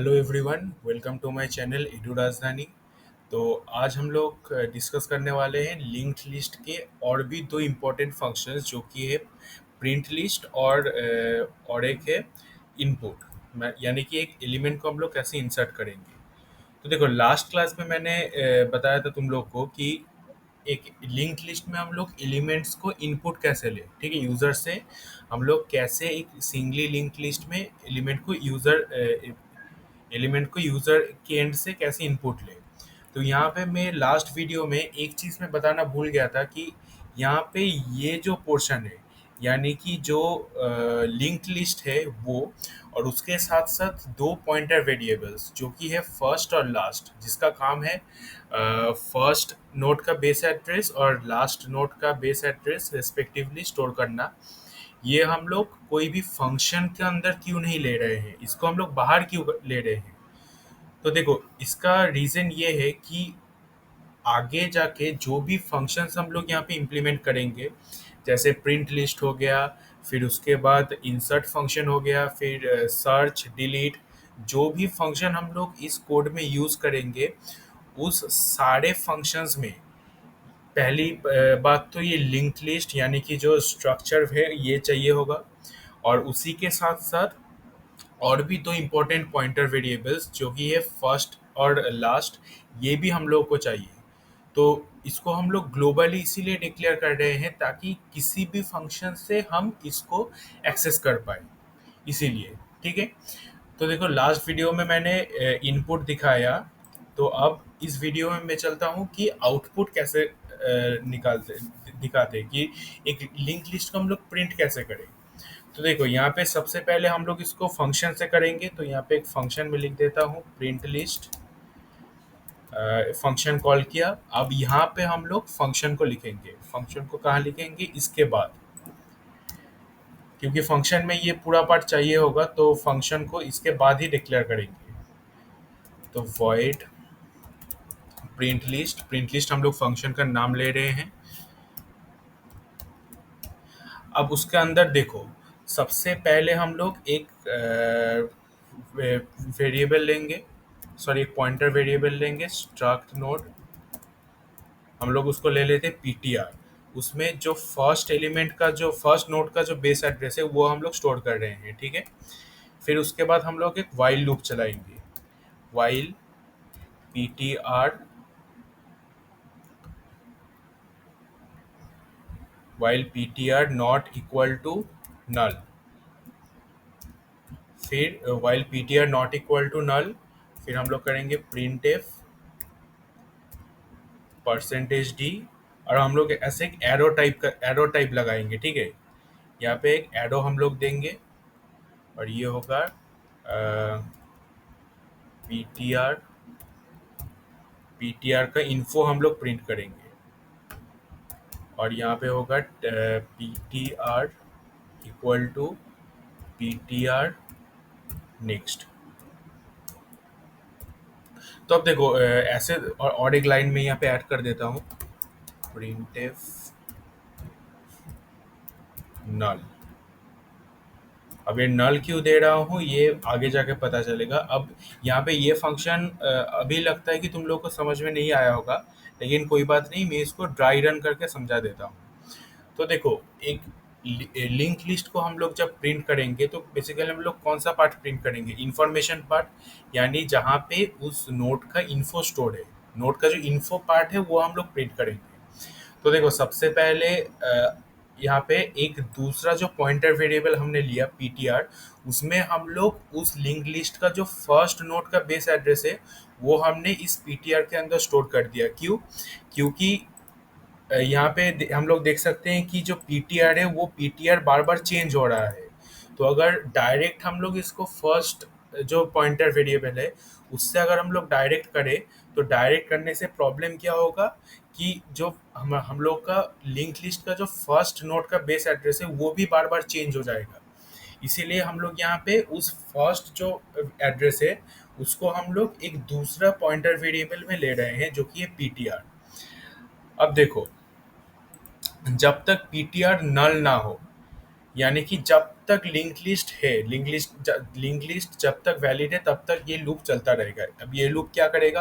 Hello everyone, welcome to my channel edu Rajdhani. तो आज हम लोग डिस्कस करने वाले हैं लिंक्ड लिस्ट के और भी दो इम्पोर्टेंट फंक्शंस जो कि है प्रिंट लिस्ट और एक है इनपुट, यानी कि एक एलिमेंट को हम लोग कैसे इंसर्ट करेंगे। तो देखो, लास्ट क्लास में मैंने बताया था तुम लोग को कि एक लिंक्ड लिस्ट में हम लोग एलिमेंट्स को इनपुट कैसे लें। ठीक है, यूज़र से हम लोग कैसे एक सिंगली लिंक्ड लिस्ट में एलिमेंट को यूज़र के एंड से कैसे इनपुट ले। तो यहाँ पे मैं लास्ट वीडियो में एक चीज़ मैं बताना भूल गया था कि यहाँ पे ये जो पोर्शन है, यानी कि जो लिंक्ड लिस्ट है वो, और उसके साथ साथ दो पॉइंटर वेरिएबल्स जो कि है फर्स्ट और लास्ट, जिसका काम है फर्स्ट नोड का बेस एड्रेस और लास्ट नोड का बेस एड्रेस रेस्पेक्टिवली स्टोर करना। ये हम लोग कोई भी फंक्शन के अंदर क्यों नहीं ले रहे हैं, इसको हम लोग बाहर क्यों ले रहे हैं। तो देखो, इसका रीज़न ये है कि आगे जाके जो भी फंक्शंस हम लोग यहाँ पे इम्प्लीमेंट करेंगे, जैसे प्रिंट लिस्ट हो गया, फिर उसके बाद इंसर्ट फंक्शन हो गया, फिर सर्च डिलीट, जो भी फंक्शन हम लोग इस कोड में यूज़ करेंगे, उस सारे फंक्शंस में पहली बात तो ये लिंक्ड लिस्ट यानी कि जो स्ट्रक्चर है ये चाहिए होगा, और उसी के साथ साथ और भी दो इम्पोर्टेंट पॉइंटर वेरिएबल्स जो कि है फर्स्ट और लास्ट, ये भी हम लोग को चाहिए। तो इसको हम लोग ग्लोबली इसीलिए डिक्लेयर कर रहे हैं ताकि किसी भी फंक्शन से हम इसको एक्सेस कर पाए, इसीलिए। ठीक है, तो देखो, लास्ट वीडियो में मैंने इनपुट दिखाया, तो अब इस वीडियो में मैं चलता हूँ कि आउटपुट कैसे निकालते दिखाते कि एक लिंक लिस्ट को हम लोग प्रिंट कैसे करें। तो देखो, यहाँ पे सबसे पहले हम लोग इसको फंक्शन से करेंगे, तो यहाँ पे एक फंक्शन में लिख देता हूँ प्रिंट लिस्ट। फंक्शन कॉल किया। अब यहाँ पे हम लोग फंक्शन को लिखेंगे। फंक्शन को कहाँ लिखेंगे, इसके बाद, क्योंकि फंक्शन में ये पूरा पार्ट चाहिए होगा, तो फंक्शन को इसके बाद ही डिक्लेयर करेंगे। तो वॉइड प्रिंट लिस्ट हम लोग फंक्शन का नाम ले रहे हैं। अब उसके अंदर देखो, सबसे पहले हम लोग एक वेरिएबल लेंगे, सॉरी एक पॉइंटर वेरिएबल लेंगे, स्ट्रक्ट नोड। हम लोग उसको ले लेते पीटीआर। उसमें जो फर्स्ट एलिमेंट का, जो फर्स्ट नोड का जो बेस एड्रेस है वो हम लोग स्टोर कर रहे हैं। ठीक है, फिर उसके बाद हम लोग एक वाइल लूप चलाएंगे। While PTR, while PTR not equal to null. फिर while PTR not equal to null, फिर हम लोग करेंगे प्रिंट एफ परसेंटेज डी, और हम लोग ऐसे एक एरो टाइप लगाएंगे। ठीक है, यहाँ पे एक एरो हम लोग देंगे, और ये होगा पीटीआर। पीटीआर का इन्फो हम लोग प्रिंट करेंगे, और यहाँ पे होगा PTR equal to PTR next. तो अब देखो, ऐसे और एक लाइन में यहाँ पे ऐड कर देता हूँ प्रिंटफ नल। अब ये नल क्यों दे रहा हूँ ये आगे जाके पता चलेगा। अब यहाँ पे ये फंक्शन अभी लगता है कि तुम लोग को समझ में नहीं आया होगा, लेकिन कोई बात नहीं, मैं इसको ड्राई रन करके समझा देता हूँ। तो देखो, एक लिंक लिस्ट को हम लोग जब प्रिंट करेंगे तो बेसिकली हम लोग कौन सा पार्ट प्रिंट करेंगे, इंफॉर्मेशन पार्ट, यानी जहाँ पे उस नोड का इन्फो स्टोर है, नोड का जो इन्फो पार्ट है वो हम लोग प्रिंट करेंगे। तो देखो, सबसे पहले यहाँ पे एक दूसरा जो पॉइंटर वेरिएबल हमने लिया पीटीआर, उसमें हम लोग उस लिंक लिस्ट का जो फर्स्ट नोड का बेस एड्रेस है वो हमने इस पीटीआर के अंदर स्टोर कर दिया। क्यों? क्योंकि यहाँ पे हम लोग देख सकते हैं कि जो पीटीआर है वो पीटीआर बार बार चेंज हो रहा है। तो अगर डायरेक्ट हम लोग इसको फर्स्ट जो पॉइंटर वेरिएबल है उससे अगर हम लोग डायरेक्ट करें, तो डायरेक्ट करने से प्रॉब्लम क्या होगा कि जो हम लोग का लिंक लिस्ट का जो फर्स्ट नोड का बेस एड्रेस है वो भी बार बार चेंज हो जाएगा। इसीलिए हम लोग यहाँ पे उस फर्स्ट जो एड्रेस है उसको हम लोग एक दूसरा पॉइंटर वेरिएबल में ले रहे हैं जो कि है पीटीआर। अब देखो, जब तक पीटीआर नल ना हो, यानी कि जब तक लिंक लिस्ट जब तक वैलिड है तब तक ये लूप चलता रहेगा। अब ये लूप क्या करेगा,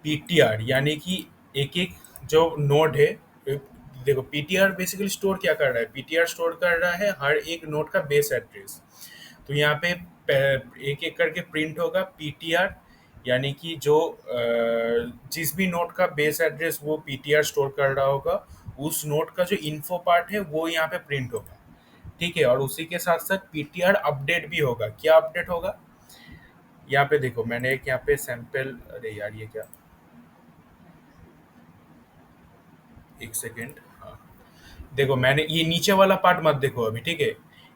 पीटीआर यानी कि एक एक जो नोड है, देखो पीटीआर बेसिकली स्टोर क्या कर रहा है, पीटीआर स्टोर कर रहा है हर एक नोड का बेस एड्रेस। तो यहाँ पे एक एक करके प्रिंट होगा पीटीआर, यानी कि जो जिस भी नोड का बेस एड्रेस वो पीटीआर स्टोर कर रहा होगा, उस नोड का जो इन्फो पार्ट है वो यहाँ पे प्रिंट होगा। ठीक है, और उसी के साथ साथ पीटीआर अपडेट भी होगा। क्या अपडेट होगा, यहाँ पे देखो मैंने एक यहाँ पे सैंपल, अरे यार ये क्या, एक सेकेंड, हाँ देखो मैंने ये नीचे वाला पार्ट मत देखो अभी, ठीक है।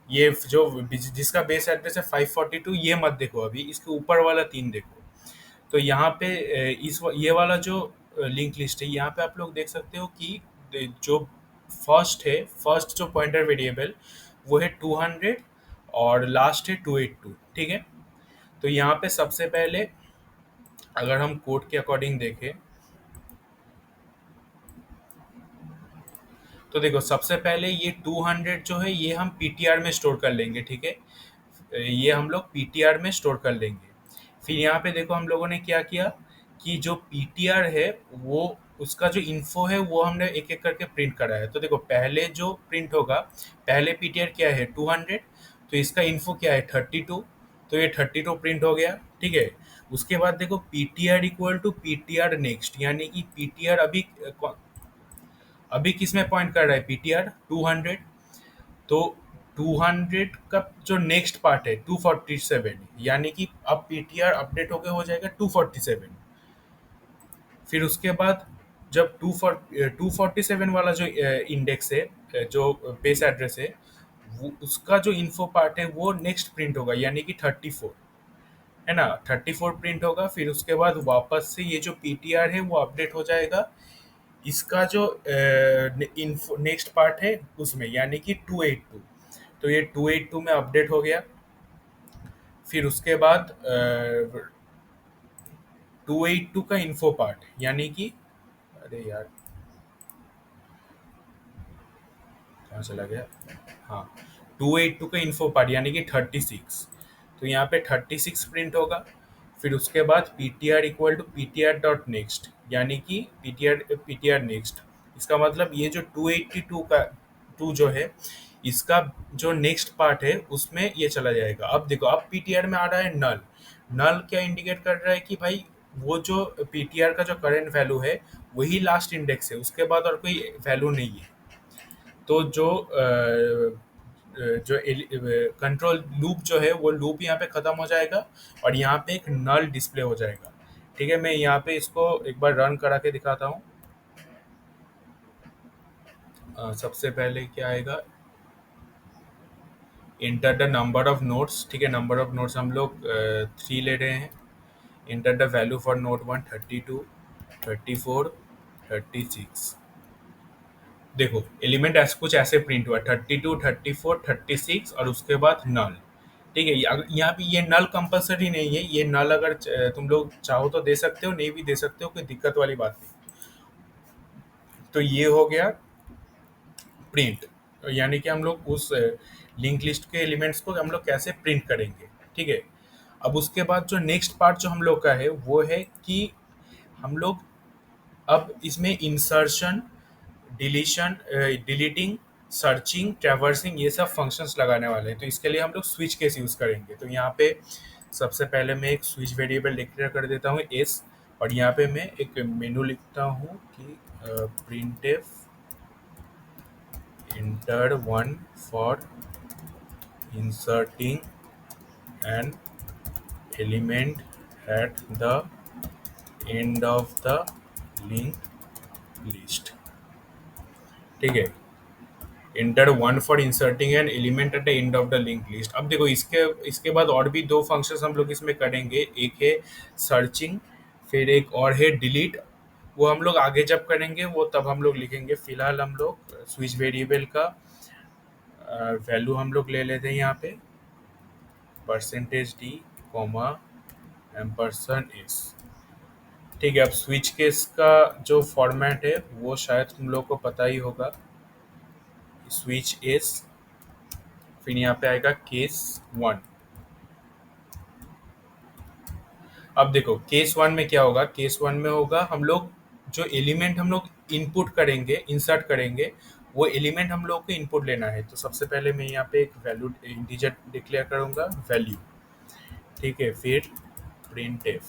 ये जो जिसका बेस एड्रेस है 542, ये मत देखो अभी, इसके ऊपर वाला तीन देखो। तो यहाँ पे ये वाला जो लिंक लिस्ट है, यहाँ पे आप लोग देख सकते हो कि जो फर्स्ट जो पॉइंटर वेरिएबल वो है 200 और लास्ट है 282, ठीक है। तो यहाँ पे सबसे पहले अगर हम कोड के अकॉर्डिंग देखें, तो देखो सबसे पहले ये 200 जो है ये हम पीटीआर में स्टोर कर लेंगे, ठीक है। ये हम लोग पीटीआर में स्टोर कर लेंगे। फिर यहाँ पे देखो हम लोगों ने क्या किया कि जो पीटीआर है वो उसका जो इन्फो है वो हमने एक एक करके प्रिंट करा है। तो देखो पहले जो प्रिंट होगा, पहले पीटीआर क्या है 200, तो इसका इन्फो क्या है 32, तो ये 32 प्रिंट हो गया, ठीक है। उसके बाद देखो PTR equal to PTR next, यानी कि पीटीआर अभी अभी किस में पॉइंट कर रहा है, पीटीआर 200। तो 200 का जो नेक्स्ट पार्ट है 247, यानी कि अब पीटीआर अपडेट होके हो जाएगा 247। फिर उसके बाद जब 247 वाला जो इंडेक्स है, जो बेस एड्रेस है, वो उसका जो इन्फो पार्ट है वो नेक्स्ट प्रिंट होगा, यानी कि 34, है ना। 34 प्रिंट होगा। फिर उसके बाद वापस से ये जो पीटीआर है वो अपडेट हो जाएगा इसका जो नेक्स्ट पार्ट है उसमें, यानी कि 282। तो ये 282 में अपडेट हो गया। फिर उसके बाद 282 का इन्फो पार्ट, यानी कि, अरे यार कहाँ चला गया, हाँ 282 का इन्फो पार्ट यानी कि 36। तो यहाँ पे 36 प्रिंट होगा। फिर उसके बाद P T R equal to P T R dot next, यानी कि पी टी आर नेक्स्ट। इसका मतलब ये जो 282 का टू जो है, इसका जो नेक्स्ट पार्ट है उसमें ये चला जाएगा। अब देखो अब पी टी आर में आ रहा है नल। नल क्या इंडिकेट कर रहा है कि भाई वो जो पी टी आर का जो करंट वैल्यू है वही लास्ट इंडेक्स है, उसके बाद और कोई वैल्यू नहीं है। तो जो कंट्रोल लूप जो है वो लूप यहाँ पे ख़त्म हो जाएगा और यहाँ पे एक नल डिस्प्ले हो जाएगा। ठीक है, मैं यहाँ पे इसको एक बार रन करा के दिखाता हूँ। सबसे पहले क्या आएगा, enter the number of notes, ठीक है। नंबर ऑफ नोट्स हम लोग 3 ले रहे हैं। Inter the value for note 1, 32, 34, 36। देखो एलिमेंट ऐसे कुछ ऐसे प्रिंट हुआ, 32, 34, 36 और उसके बाद नल। ठीक है, यहाँ पे ये नल कंपलसरी नहीं है, ये नल अगर तुम लोग चाहो तो दे सकते हो, नहीं भी दे सकते हो, कोई दिक्कत वाली बात नहीं। तो ये हो गया प्रिंट, यानी कि हम लोग उस लिंक लिस्ट के एलिमेंट्स को हम लोग कैसे प्रिंट करेंगे। ठीक है, अब उसके बाद जो नेक्स्ट पार्ट जो हम लोग का है वो है कि हम लोग अब इसमें insertion, deletion, deleting, searching, traversing, ये सब फंक्शंस लगाने वाले हैं। तो इसके लिए हम लोग स्विच केस यूज़ करेंगे। तो यहाँ पे सबसे पहले मैं एक स्विच वेरिएबल डिक्लेयर कर देता हूँ एस, और यहाँ पे मैं एक मेनू लिखता हूँ कि print F inter one for inserting an element at the end of the link list. ठीक है, inter one for inserting an element at the end of the link list. अब देखो इसके इसके बाद और भी दो फंक्शंस हम लोग इसमें करेंगे, एक है सर्चिंग, फिर एक और है डिलीट। वो हम लोग आगे जब करेंगे वो तब हम लोग लिखेंगे। फिलहाल हम लोग स्विच वेरिएबल का वैल्यू हम लोग ले लेते हैं यहाँ पे परसेंटेज डी कॉमा एम्परसन एस। ठीक है, अब स्विच केस का जो फॉर्मेट है वो शायद तुम लोग को पता ही होगा, स्विच एस फिर यहाँ पे आएगा केस 1। अब देखो केस 1 में क्या होगा, केस 1 में होगा हम लोग जो एलिमेंट हम लोग इनपुट करेंगे, इंसर्ट करेंगे, वो एलिमेंट हम लोग को इनपुट लेना है। तो सबसे पहले मैं यहाँ पे एक वैल्यू इंटीजर डिक्लेयर करूंगा, वैल्यू, ठीक है। फिर printf,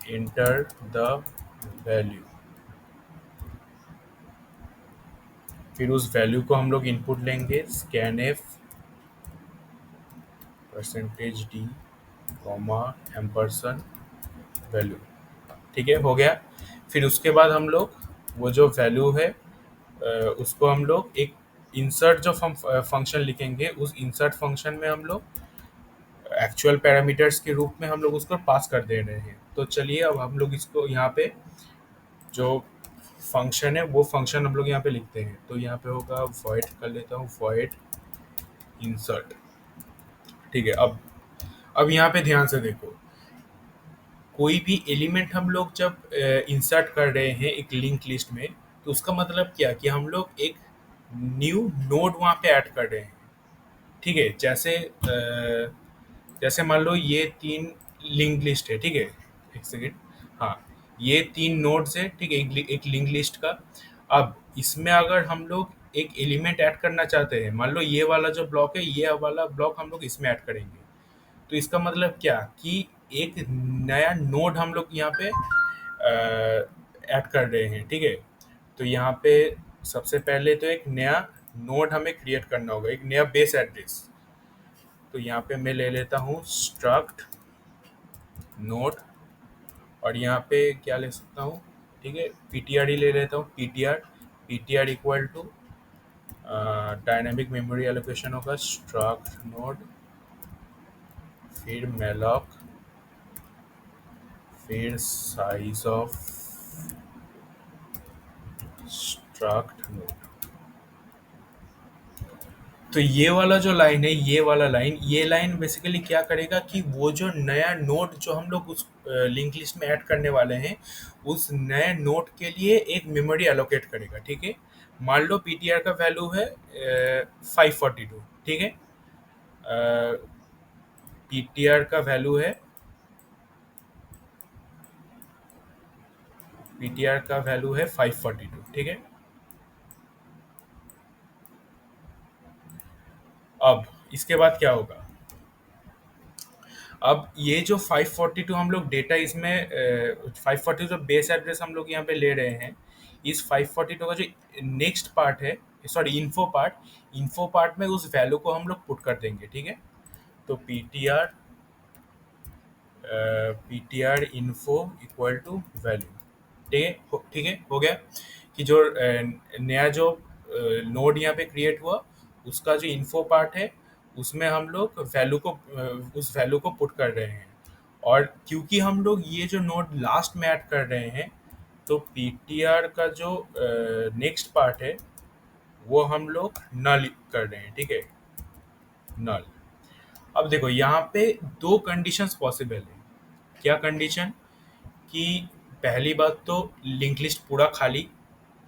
enter the value. फिर उस वैल्यू को हम लोग इनपुट लेंगे, scanf percentage D comma ampersand value, ठीक है, हो गया। फिर उसके बाद हम लोग वो जो वैल्यू है उसको हम लोग एक इंसर्ट जो फंक्शन लिखेंगे, उस इंसर्ट फंक्शन में हम लोग एक्चुअल पैरामीटर्स के रूप में हम लोग उसको पास कर दे रहे हैं। तो चलिए अब हम लोग इसको यहाँ पे जो फंक्शन है वो फंक्शन हम लोग यहाँ पे लिखते हैं। तो यहाँ पे होगा वॉइड, कर लेता हूँ वॉइड इंसर्ट, ठीक है। अब यहाँ पे ध्यान से देखो, कोई भी एलिमेंट हम लोग जब इंसर्ट कर रहे हैं एक लिंक लिस्ट में, तो उसका मतलब क्या कि हम लोग एक न्यू नोड वहाँ पे ऐड कर रहे हैं, ठीक है। जैसे मान लो ये 3 लिंक लिस्ट है, ठीक है। एक सेकेंड, हाँ, ये 3 नोड्स है, ठीक है, एक लिंक लिस्ट का। अब इसमें अगर हम लोग एक एलिमेंट ऐड करना चाहते हैं, मान लो ये वाला जो ब्लॉक है, ये वाला ब्लॉक हम लोग इसमें ऐड करेंगे, तो इसका मतलब क्या कि एक नया नोड हम लोग यहाँ पे ऐड कर रहे हैं, ठीक है। तो यहाँ पे सबसे पहले तो एक नया नोड हमें क्रिएट करना होगा, एक नया बेस एड्रेस। तो यहाँ पे मैं ले लेता हूँ स्ट्रक्ट नोड, और यहाँ पे क्या ले सकता हूँ, ठीक है, पीटीआर ही ले लेता हूँ, PTR. PTR equal to dynamic memory allocation होगा स्ट्रक्ट नोड, फिर मेलॉक, फिर साइज ऑफ स्ट्रक्ट नोड। तो ये वाला जो लाइन है, ये वाला लाइन, ये लाइन बेसिकली क्या करेगा कि वो जो नया नोड जो हम लोग उस लिंक लिस्ट में ऐड करने वाले हैं, उस नए नोड के लिए एक मेमोरी एलोकेट करेगा, ठीक है। मान लो पीटीआर का वैल्यू है 542, ठीक है। पीटीआर का वैल्यू है, पीटीआर का वैल्यू है 542, ठीक है। अब इसके बाद क्या होगा, अब ये जो 542 हम लोग डेटा इसमें 542 जो बेस एड्रेस हम लोग यहाँ पे ले रहे हैं, इस 542 का जो नेक्स्ट पार्ट है, सॉरी इन्फो पार्ट में उस वैल्यू को हम लोग पुट कर देंगे, ठीक है। तो PTR info equal to value, ठीक है, ठीक है, हो गया कि जो नया जो नोड यहाँ पे क्रिएट हुआ, उसका जो इन्फो पार्ट है, उसमें हम लोग वैल्यू को उस वैल्यू को पुट कर रहे हैं। और क्योंकि हम लोग ये जो नोड लास्ट में ऐड कर रहे हैं, तो पीटीआर का जो नेक्स्ट पार्ट है वो हम लोग नल कर रहे हैं, ठीक है, नल। अब देखो यहाँ पे 2 कंडीशंस पॉसिबल है। क्या कंडीशन, कि पहली बात तो लिंक लिस्ट पूरा खाली,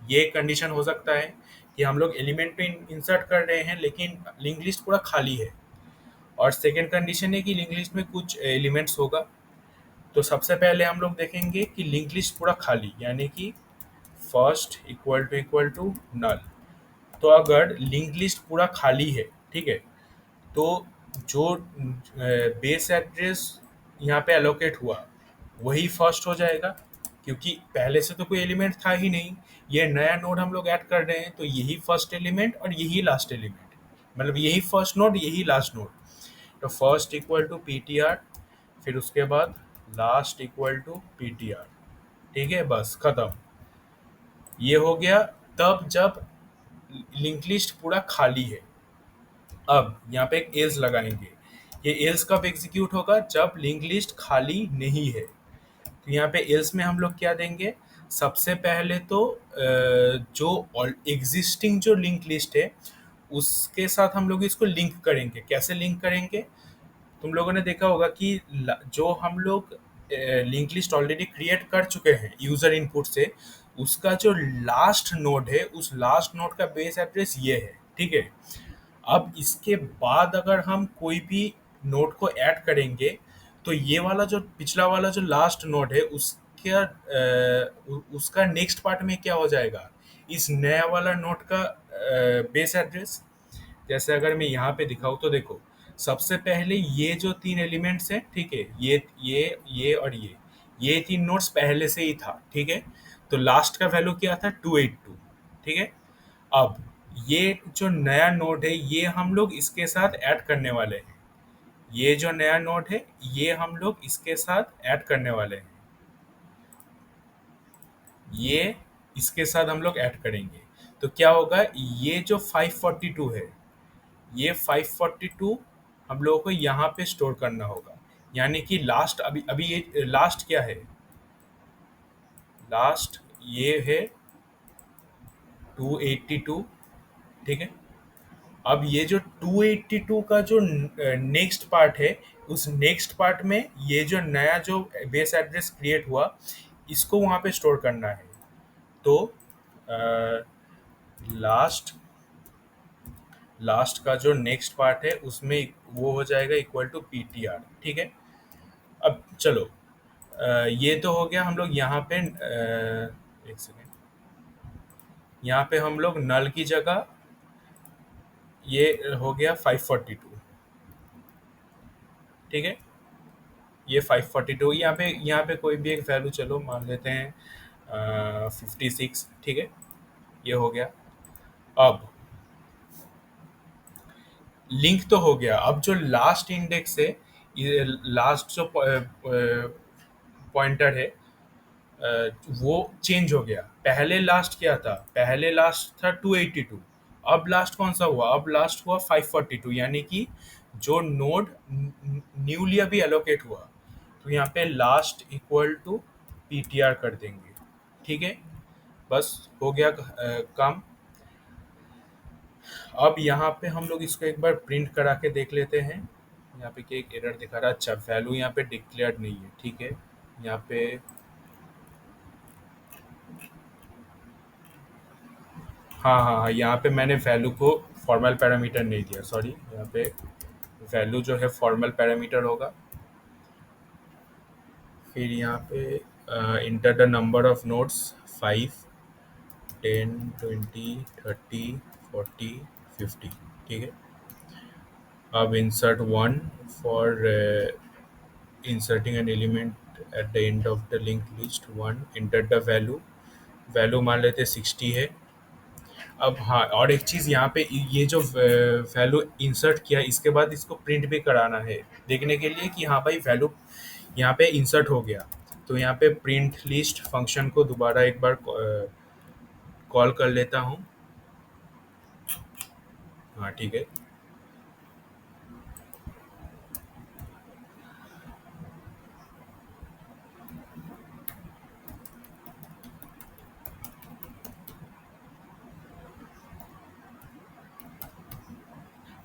ये कंडीशन हो सकता है कि हम लोग एलिमेंट पे इंसर्ट कर रहे हैं लेकिन लिंक लिस्ट पूरा खाली है। और सेकेंड कंडीशन है कि लिंक लिस्ट में कुछ एलिमेंट्स होगा। तो सबसे पहले हम लोग देखेंगे कि लिंक लिस्ट पूरा खाली, यानी कि फर्स्ट इक्वल टू नल। तो अगर लिंक लिस्ट पूरा खाली है, ठीक है, तो जो बेस एड्रेस यहाँ पे एलोकेट हुआ वही फर्स्ट हो जाएगा, क्योंकि पहले से तो कोई एलिमेंट था ही नहीं। ये नया नोड हम लोग ऐड कर रहे हैं, तो यही फर्स्ट एलिमेंट और यही लास्ट एलिमेंट, मतलब यही फर्स्ट नोड यही लास्ट नोड। तो फर्स्ट इक्वल टू पीटीआर, फिर उसके बाद लास्ट इक्वल टू पीटीआर, ठीक है, बस खत्म। ये हो गया तब जब लिंक लिस्ट पूरा खाली है। अब यहाँ पे एक एल्स लगाएंगे। ये एल्स कब एग्जीक्यूट होगा, जब लिंक लिस्ट खाली नहीं है। तो यहाँ पे एल्स में हम लोग क्या देंगे, सबसे पहले तो जो एग्जिस्टिंग जो लिंक लिस्ट है उसके साथ हम लोग इसको लिंक करेंगे। कैसे लिंक करेंगे, तुम लोगों ने देखा होगा कि जो हम लोग लिंक लिस्ट ऑलरेडी क्रिएट कर चुके हैं यूजर इनपुट से, उसका जो लास्ट नोड है, उस लास्ट नोड का बेस एड्रेस ये है, ठीक है। अब इसके बाद अगर हम कोई भी नोड को ऐड करेंगे, तो ये वाला जो पिछला वाला जो लास्ट नोड है उसका उसका नेक्स्ट पार्ट में क्या हो जाएगा, इस नया वाला नोड का बेस एड्रेस। जैसे अगर मैं यहाँ पे दिखाऊँ तो देखो, सबसे पहले ये जो तीन एलिमेंट्स हैं, ठीक है, ये और ये तीन नोड्स पहले से ही था, ठीक है। तो लास्ट का वैल्यू क्या था, 282, ठीक है। अब ये जो नया नोड है ये हम लोग इसके साथ ऐड करने वाले हैं, ये जो नया नोड है ये हम लोग इसके साथ ऐड करने वाले हैं, ये इसके साथ हम लोग ऐड करेंगे। तो क्या होगा, ये जो 542 है, ये 542 हम लोगों को यहाँ पे स्टोर करना होगा। यानी कि लास्ट, अभी अभी ये लास्ट क्या है, लास्ट ये है 282, ठीक है। अब ये जो 282 का जो नेक्स्ट पार्ट है, उस नेक्स्ट पार्ट में ये जो नया जो बेस एड्रेस क्रिएट हुआ इसको वहाँ पे स्टोर करना है। तो लास्ट लास्ट का जो नेक्स्ट पार्ट है उसमें वो हो जाएगा इक्वल टू PTR, ठीक है। अब चलो, ये तो हो गया हम लोग यहाँ पे, एक सेकेंड, यहाँ पे हम लोग नल की जगह ये हो गया 542, ठीक है। ये 542, यहाँ पे कोई भी एक वैल्यू चलो मान लेते हैं 56, ठीक है, ये हो गया। अब लिंक तो हो गया, अब जो लास्ट इंडेक्स है, ये लास्ट जो पॉइंटर है, वो चेंज हो गया। पहले लास्ट क्या था, पहले लास्ट था 282, अब लास्ट कौन सा हुआ, अब लास्ट हुआ 542, यानी कि जो नोड न्यूली अभी एलोकेट हुआ। तो यहाँ पे लास्ट इक्वल टू PTR कर देंगे, ठीक है। बस हो गया काम। अब यहाँ पे हम लोग इसको एक बार प्रिंट करा के देख लेते हैं। यहाँ पे क्या एक एरर दिखा रहा है, अच्छा वैल्यू यहाँ पे डिक्लेयर्ड नहीं है, ठीक है। यहाँ पे हाँ हाँ हाँ, यहाँ पे मैंने वैल्यू को फॉर्मल पैरामीटर नहीं दिया, सॉरी। यहाँ पे वैल्यू जो है फॉर्मल पैरामीटर होगा। फिर यहाँ पे enter the number of nodes, 5, 10, 20, 30, 40, 50, ठीक है। अब insert 1 for inserting an element at the end of the link list 1, inter the value, value मान लेते 60 है। अब हाँ, और एक चीज़ यहाँ पे, ये जो वैल्यू इंसर्ट किया इसके बाद इसको प्रिंट भी कराना है, देखने के लिए कि हाँ भाई वैल्यू यहाँ पे इंसर्ट हो गया। तो यहाँ पे प्रिंट लिस्ट फंक्शन को दोबारा एक बार कॉल कर लेता हूँ। हाँ ठीक है।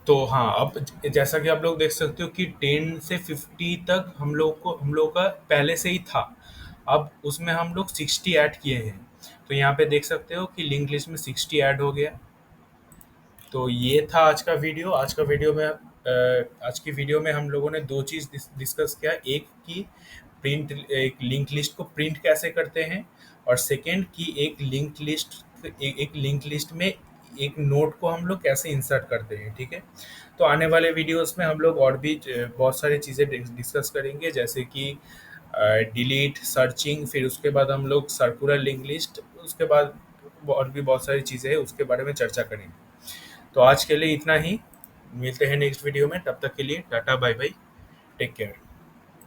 तो हाँ, अब जैसा कि आप लोग देख सकते हो कि 10 से 50 तक हम लोग का पहले से ही था। अब उसमें हम लोग 60 ऐड किए हैं। तो यहाँ पे देख सकते हो कि लिंक लिस्ट में 60 ऐड हो गया। तो ये था आज का वीडियो। आज की वीडियो में हम लोगों ने दो चीज़ डिस्कस किया, एक कि एक लिंक लिस्ट को प्रिंट कैसे करते हैं, और सेकंड कि एक लिंक लिस्ट में एक नोड को हम लोग कैसे इंसर्ट करते हैं, ठीक है। तो आने वाले वीडियोस में हम लोग और भी बहुत सारी चीज़ें डिस्कस करेंगे, जैसे कि डिलीट, सर्चिंग, फिर उसके बाद हम लोग सर्कुलर लिंक लिस्ट, उसके बाद और भी बहुत सारी चीज़ें हैं उसके बारे में चर्चा करेंगे। तो आज के लिए इतना ही, मिलते हैं नेक्स्ट वीडियो में, तब तक के लिए tata bye bye, take care.